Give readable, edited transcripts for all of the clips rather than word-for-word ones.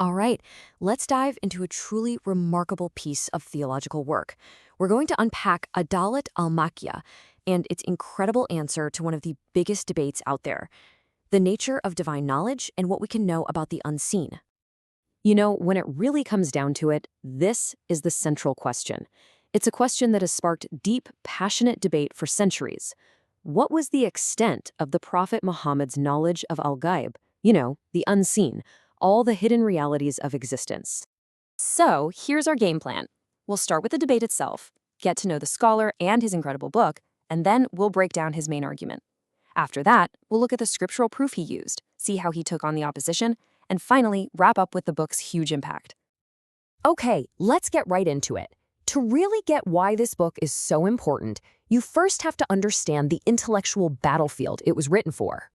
All right, let's dive into a truly remarkable piece of theological work. We're going to unpack Dawlat al-Makkiyyah and its incredible answer to one of the biggest debates out there, the nature of divine knowledge and what we can know about the unseen. You know, when it really comes down to it, this is the central question. It's a question that has sparked deep, passionate debate for centuries. What was the extent of the Prophet Muhammad's knowledge of al-ghaib, the unseen, all the hidden realities of existence? So, here's our game plan. We'll start with the debate itself, get to know the scholar and his incredible book, and then we'll break down his main argument. After that, we'll look at the scriptural proof he used, see how he took on the opposition, and finally wrap up with the book's huge impact. Okay, let's get right into it. To really get why this book is so important, you first have to understand the intellectual battlefield it was written for.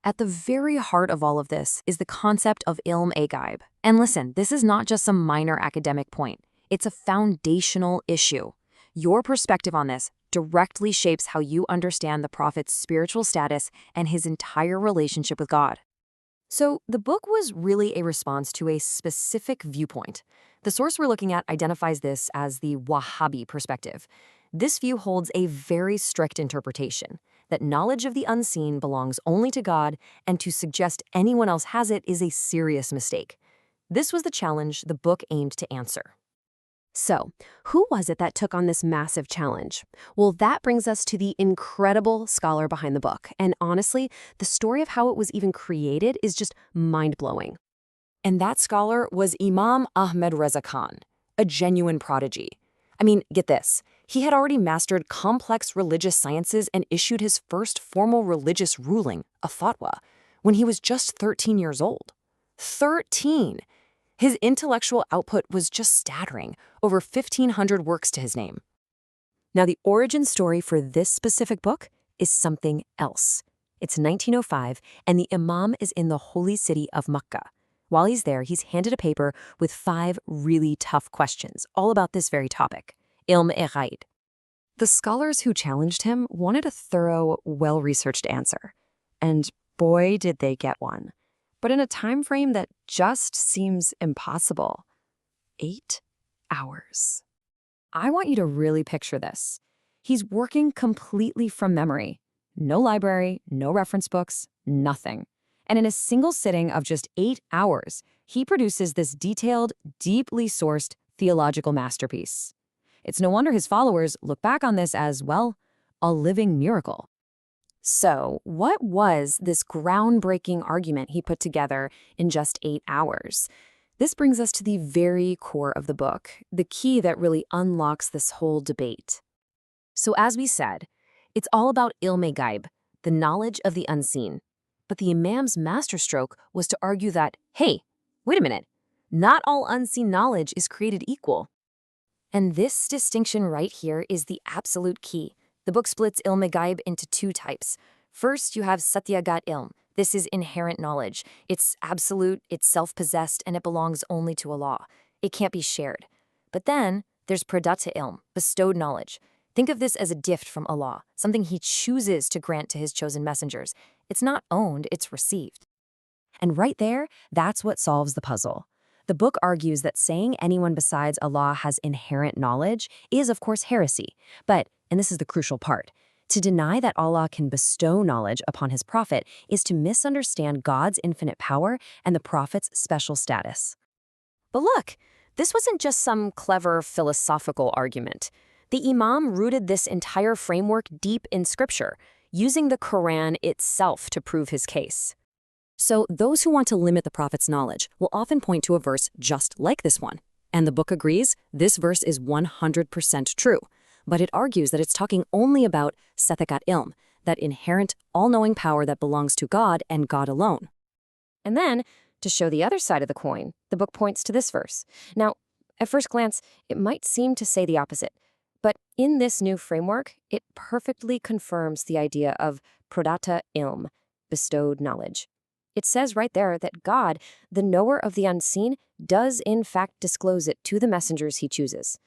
At the very heart of all of this is the concept of ilm-e-ghaib. And listen, this is not just some minor academic point. It's a foundational issue. Your perspective on this directly shapes how you understand the Prophet's spiritual status and his entire relationship with God. So the book was really a response to a specific viewpoint. The source we're looking at identifies this as the Wahhabi perspective. This view holds a very strict interpretation, that knowledge of the unseen belongs only to God, and to suggest anyone else has it is a serious mistake. This was the challenge the book aimed to answer. So, who was it that took on this massive challenge? Well, that brings us to the incredible scholar behind the book. And honestly, the story of how it was even created is just mind-blowing. And that scholar was Imam Ahmad Reza Khan, a genuine prodigy. I mean, get this. He had already mastered complex religious sciences and issued his first formal religious ruling, a fatwa, when he was just 13 years old. 13! His intellectual output was just staggering, over 1,500 works to his name. Now, the origin story for this specific book is something else. It's 1905, and the Imam is in the holy city of Mecca. While he's there, he's handed a paper with 5 really tough questions, all about this very topic, ilm-e-ghaib. The scholars who challenged him wanted a thorough, well-researched answer. And boy, did they get one. But in a time frame that just seems impossible. 8 hours. I want you to really picture this. He's working completely from memory. No library, no reference books, nothing. And in a single sitting of just 8 hours, he produces this detailed, deeply sourced theological masterpiece. It's no wonder his followers look back on this as, well, a living miracle. So, what was this groundbreaking argument he put together in just 8 hours? This brings us to the very core of the book, the key that really unlocks this whole debate. So, as we said, it's all about ilm-e-ghaib, the knowledge of the unseen. But the Imam's masterstroke was to argue that, hey, wait a minute, not all unseen knowledge is created equal. And this distinction right here is the absolute key. The book splits ilm-e-ghaib into 2 types. First, you have satyagat ilm. This is inherent knowledge. It's absolute, it's self-possessed, and it belongs only to Allah. It can't be shared. But then, there's pradatta ilm, bestowed knowledge. Think of this as a gift from Allah, something He chooses to grant to His chosen messengers. It's not owned, it's received. And right there, that's what solves the puzzle. The book argues that saying anyone besides Allah has inherent knowledge is, of course, heresy. But, and this is the crucial part, to deny that Allah can bestow knowledge upon His prophet is to misunderstand God's infinite power and the prophet's special status. But look, this wasn't just some clever philosophical argument. The Imam rooted this entire framework deep in Scripture, using the Quran itself to prove his case. So those who want to limit the prophet's knowledge will often point to a verse just like this one. And the book agrees this verse is 100% true. But it argues that it's talking only about satyagat ilm, that inherent, all-knowing power that belongs to God and God alone. And then, to show the other side of the coin, the book points to this verse. Now, at first glance, it might seem to say the opposite. But in this new framework, it perfectly confirms the idea of pradatta ilm, bestowed knowledge. It says right there that God, the knower of the unseen, does in fact disclose it to the messengers He chooses.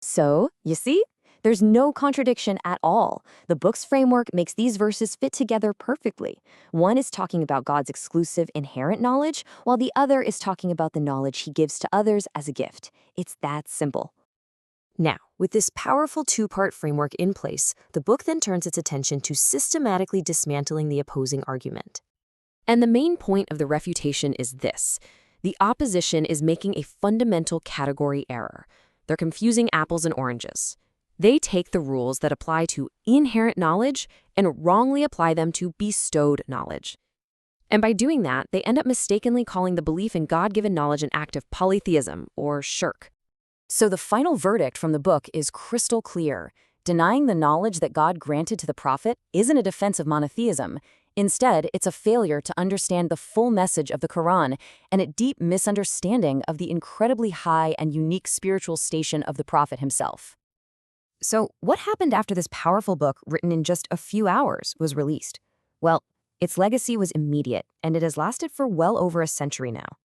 So, you see, There's no contradiction at all. The book's framework makes these verses fit together perfectly. One is talking about God's exclusive inherent knowledge, while the other is talking about the knowledge he gives to others as a gift. It's that simple. Now, with this powerful two-part framework in place, the book then turns its attention to systematically dismantling the opposing argument. And the main point of the refutation is this. The opposition is making a fundamental category error. They're confusing apples and oranges. They take the rules that apply to inherent knowledge and wrongly apply them to bestowed knowledge. And by doing that, they end up mistakenly calling the belief in God-given knowledge an act of polytheism or shirk. So the final verdict from the book is crystal clear. Denying the knowledge that God granted to the prophet isn't a defense of monotheism. Instead, it's a failure to understand the full message of the Quran and a deep misunderstanding of the incredibly high and unique spiritual station of the prophet himself. So, what happened after this powerful book, written in just a few hours, was released? Well, its legacy was immediate, and it has lasted for well over a century now.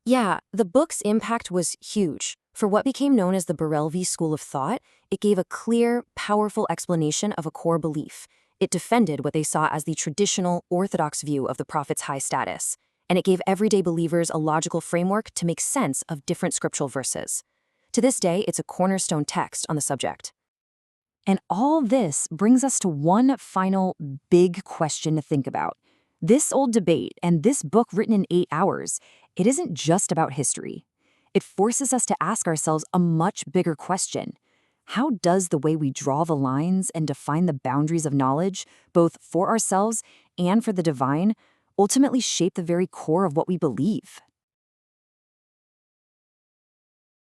Yeah, the book's impact was huge. For what became known as the Barelvi school of thought, it gave a clear, powerful explanation of a core belief. It defended what they saw as the traditional, orthodox view of the prophet's high status, and it gave everyday believers a logical framework to make sense of different scriptural verses. To this day, it's a cornerstone text on the subject. And all this brings us to one final big question to think about. This old debate and this book written in 8 hours, it isn't just about history. It forces us to ask ourselves a much bigger question. How does the way we draw the lines and define the boundaries of knowledge, both for ourselves and for the divine, ultimately shape the very core of what we believe?